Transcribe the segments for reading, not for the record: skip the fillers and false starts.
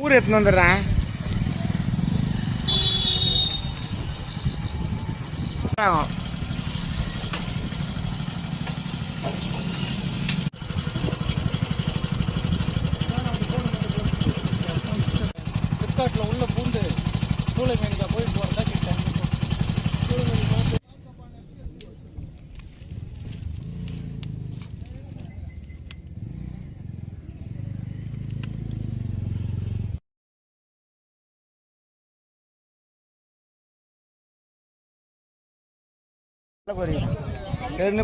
ஊர் எடுத்துன்னு வந்துடுறேன். ஃப்ளிப்கார்ட்டில் உள்ள பூண்டு சூளை மேனிக்கா போய் போகிறதா கேட்டேன்.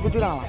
குத்துதான்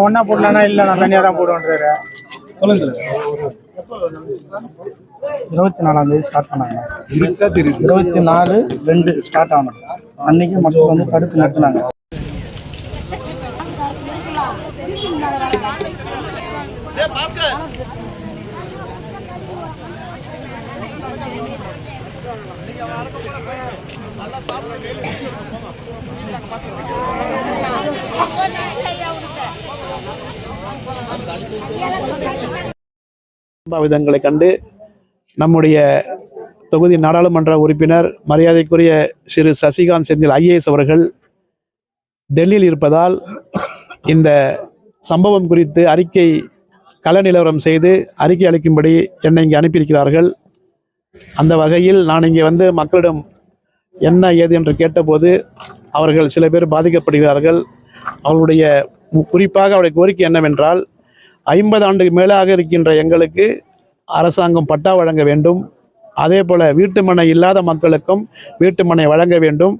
ஒன்னா போடலானா இல்ல நான் தனியா தான் போடுவேன்றாரு. சொல்லுங்க. 24 ஸ்டார்ட் பண்ணாங்க. 24/2 ஸ்டார்ட் ஆனது. அன்னைக்கு மக்கள் வந்து தடுத்து நிறுத்தினாங்க. விதங்களை கண்டு நம்முடைய தொகுதி நாடாளுமன்ற உறுப்பினர் மரியாதைக்குரிய திரு சசிகாந்த் செந்தில் IAS அவர்கள் டெல்லியில் இருப்பதால் இந்த சம்பவம் குறித்து கள நிலவரம் செய்து அறிக்கை அளிக்கும்படி என்னை இங்கே அனுப்பியிருக்கிறார்கள். அந்த வகையில் நான் இங்கே வந்து மக்களிடம் என்ன ஏது என்று கேட்டபோது அவர்கள் சில பேர் பாதிக்கப்படுகிறார்கள். அவர்களுடைய குறிப்பாக அவருடைய கோரிக்கை என்னவென்றால் 50 ஆண்டுக்கு மேலாக இருக்கின்ற எங்களுக்கு அரசாங்கம் பட்டா வழங்க வேண்டும். அதே போல் வீட்டுமனை இல்லாத மக்களுக்கும் வீட்டுமனை வழங்க வேண்டும்.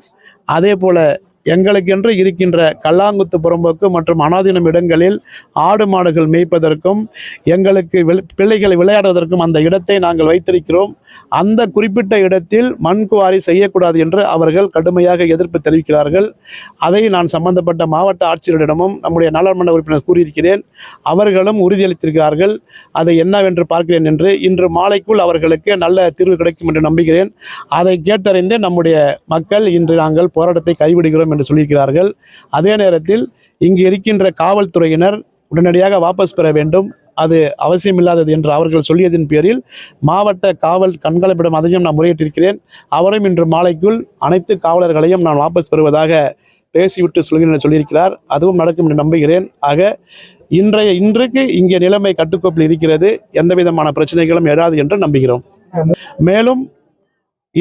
அதே போல் எங்களுக்கென்று இருக்கின்ற கல்லாங்குத்து புறம்போக்கு மற்றும் அனாதீனம் இடங்களில் ஆடு மாடுகள் மேய்ப்பதற்கும் எங்களுக்கு பிள்ளைகளை விளையாடுவதற்கும் அந்த இடத்தை நாங்கள் வைத்திருக்கிறோம். அந்த குறிப்பிட்ட இடத்தில் மண் குவாரி செய்யக்கூடாது என்று அவர்கள் கடுமையாக எதிர்ப்பு தெரிவிக்கிறார்கள். அதை நான் சம்பந்தப்பட்ட மாவட்ட ஆட்சியரிடமும் நம்முடைய நாடாளுமன்ற உறுப்பினர் கூறியிருக்கிறேன். அவர்களும் உறுதியளித்திருக்கிறார்கள். அதை என்னவென்று பார்க்கிறேன் என்று இன்று மாலைக்குள் அவர்களுக்கு நல்ல தீர்வு கிடைக்கும் என்று நம்புகிறேன். அதை கேட்டறிந்து நம்முடைய மக்கள் இன்று நாங்கள் போராட்டத்தை கைவிடுகிறோம் என்று சொல்லியிருக்கிறார்கள். அதே நேரத்தில் இங்கு இருக்கின்ற காவல்துறையினர் உடனடியாக வாபஸ் பெற வேண்டும், அது அவசியமில்லாதது என்று அவர்கள் சொல்லியதின் பேரில் மாவட்ட காவல் கண்காணிப்பிடம் அதையும் நான் முறையிட்டிருக்கிறேன். அவரும் இன்று மாலைக்குள் அனைத்து காவலர்களையும் நான் வாபஸ் பெறுவதாக பேசிவிட்டு சொல்லியிருக்கிறார். அதுவும் நடக்கும் என்று நம்புகிறேன். ஆக இன்றைக்கு இங்கே நிலைமை கட்டுக்கோப்பில் இருக்கிறது. எந்த விதமான பிரச்சனைகளும் எழாது என்று நம்புகிறோம். மேலும்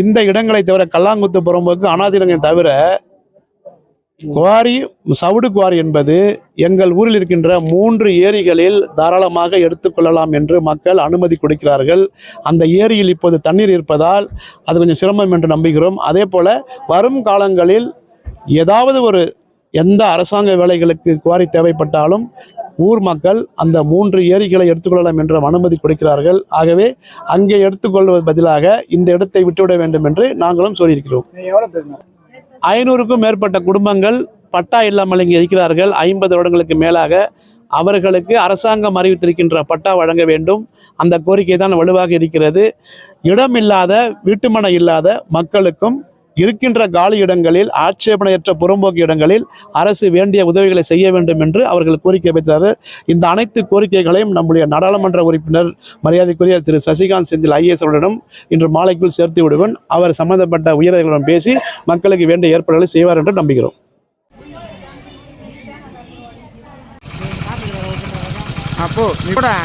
இந்த இடங்களை தவிர கல்லாங்குத்து புறம்போக்கு அனாதீனங்களை தவிர குவாரி சவுடு குவாரி என்பது எங்கள் ஊரில் இருக்கின்ற 3 ஏரிகளில் தாராளமாக எடுத்துக்கொள்ளலாம் என்று மக்கள் அனுமதி கொடுக்கிறார்கள். அந்த ஏரியில் இப்போது தண்ணீர் இருப்பதால் அது கொஞ்சம் சிரமம் என்று நம்புகிறோம். அதே போல வரும் காலங்களில் ஏதாவது எந்த அரசாங்க வேலைகளுக்கு குவாரி தேவைப்பட்டாலும் ஊர் மக்கள் அந்த 3 ஏரிகளை எடுத்துக்கொள்ளலாம் என்ற அனுமதி கொடுக்கிறார்கள். ஆகவே அங்கே எடுத்துக்கொள்வது பதிலாக இந்த இடத்தை விட்டுவிட வேண்டும் என்று நாங்களும் சொல்லியிருக்கிறோம். 500க்கும் மேற்பட்ட குடும்பங்கள் பட்டா இல்லாமல் இங்கே இருக்கிறார்கள். 50 வருடங்களுக்கு மேலாக அவர்களுக்கு அரசாங்கம் அறிவித்திருக்கின்ற பட்டா வழங்க வேண்டும். அந்த கோரிக்கை தான் வலுவாக இருக்கிறது. இடமில்லாத வீட்டுமனை இல்லாத மக்களுக்கும் இருக்கின்ற காலி இடங்களில் ஆட்சேபனையற்ற புறம்போக்கு இடங்களில் அரசு வேண்டிய உதவிகளை செய்ய வேண்டும் என்று அவர்கள் கோரிக்கை வைத்தார்கள். இந்த அனைத்து கோரிக்கைகளையும் நம்முடைய நாடாளுமன்ற உறுப்பினர் மரியாதைக்குரிய திரு சசிகாந்த் செந்தில் IAS அவர்களிடம் இன்று மாலைக்குள் சேர்த்து விடுவேன். அவர் சம்பந்தப்பட்ட உயரதிகளிடம் பேசி மக்களுக்கு வேண்டிய ஏற்பாடுகளை செய்வார் என்று நம்புகிறோம். அப்போ நீ போடா